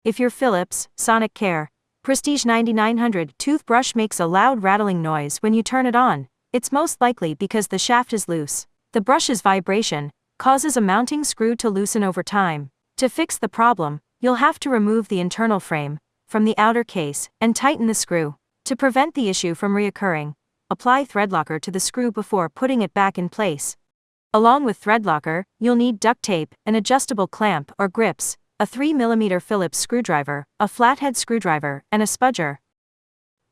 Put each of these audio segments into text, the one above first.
If your Philips Sonicare Prestige 9900 toothbrush makes a loud rattling noise when you turn it on, it's most likely because the shaft is loose. The brush's vibration causes a mounting screw to loosen over time. To fix the problem, you'll have to remove the internal frame from the outer case and tighten the screw. To prevent the issue from reoccurring, apply Threadlocker to the screw before putting it back in place. Along with Threadlocker, you'll need duct tape, an adjustable clamp or grips, a 3mm Phillips screwdriver, a flathead screwdriver, and a spudger.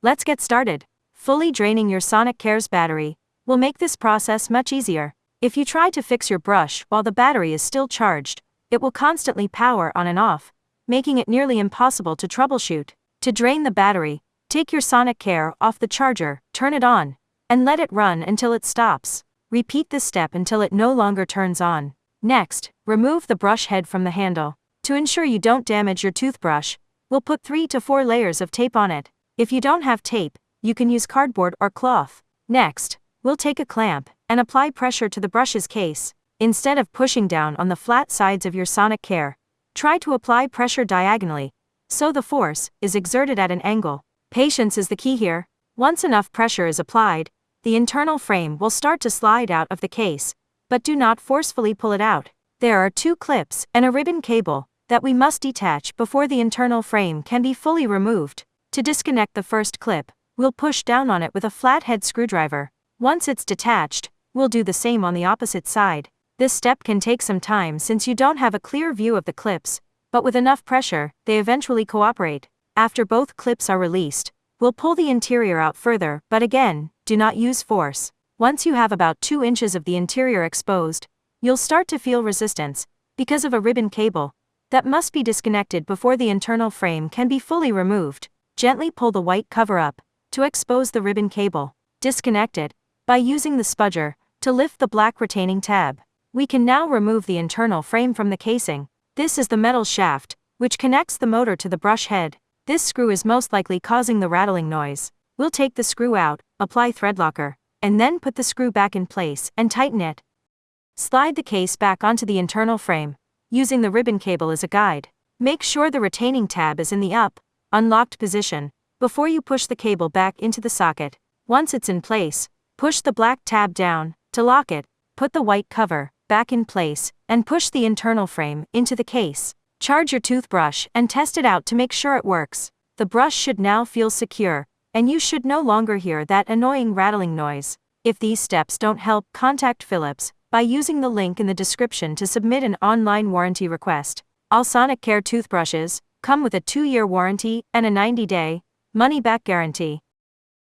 Let's get started. Fully draining your Sonicare's battery will make this process much easier. If you try to fix your brush while the battery is still charged, it will constantly power on and off, making it nearly impossible to troubleshoot. To drain the battery, take your Sonicare off the charger, turn it on, and let it run until it stops. Repeat this step until it no longer turns on. Next, remove the brush head from the handle. To ensure you don't damage your toothbrush, we'll put 3 to 4 layers of tape on it. If you don't have tape, you can use cardboard or cloth. Next, we'll take a clamp and apply pressure to the brush's case. Instead of pushing down on the flat sides of your Sonicare, try to apply pressure diagonally, so the force is exerted at an angle. Patience is the key here. Once enough pressure is applied, the internal frame will start to slide out of the case, but do not forcefully pull it out. There are 2 clips and a ribbon cable that we must detach before the internal frame can be fully removed. To disconnect the first clip, we'll push down on it with a flathead screwdriver. Once it's detached, we'll do the same on the opposite side. This step can take some time since you don't have a clear view of the clips, but with enough pressure, they eventually cooperate. After both clips are released, we'll pull the interior out further, but again, do not use force. Once you have about 2 inches of the interior exposed, you'll start to feel resistance because of a ribbon cable that must be disconnected before the internal frame can be fully removed. Gently pull the white cover up to expose the ribbon cable. Disconnect it by using the spudger to lift the black retaining tab. We can now remove the internal frame from the casing. This is the metal shaft, which connects the motor to the brush head. This screw is most likely causing the rattling noise. We'll take the screw out, apply Threadlocker, and then put the screw back in place and tighten it. Slide the case back onto the internal frame, using the ribbon cable as a guide. Make sure the retaining tab is in the up, unlocked position before you push the cable back into the socket. Once it's in place, push the black tab down to lock it, put the white cover back in place, and push the internal frame into the case. Charge your toothbrush and test it out to make sure it works. The brush should now feel secure, and you should no longer hear that annoying rattling noise. If these steps don't help, contact Philips by using the link in the description to submit an online warranty request. All Sonicare toothbrushes come with a 2-year warranty and a 90-day money-back guarantee.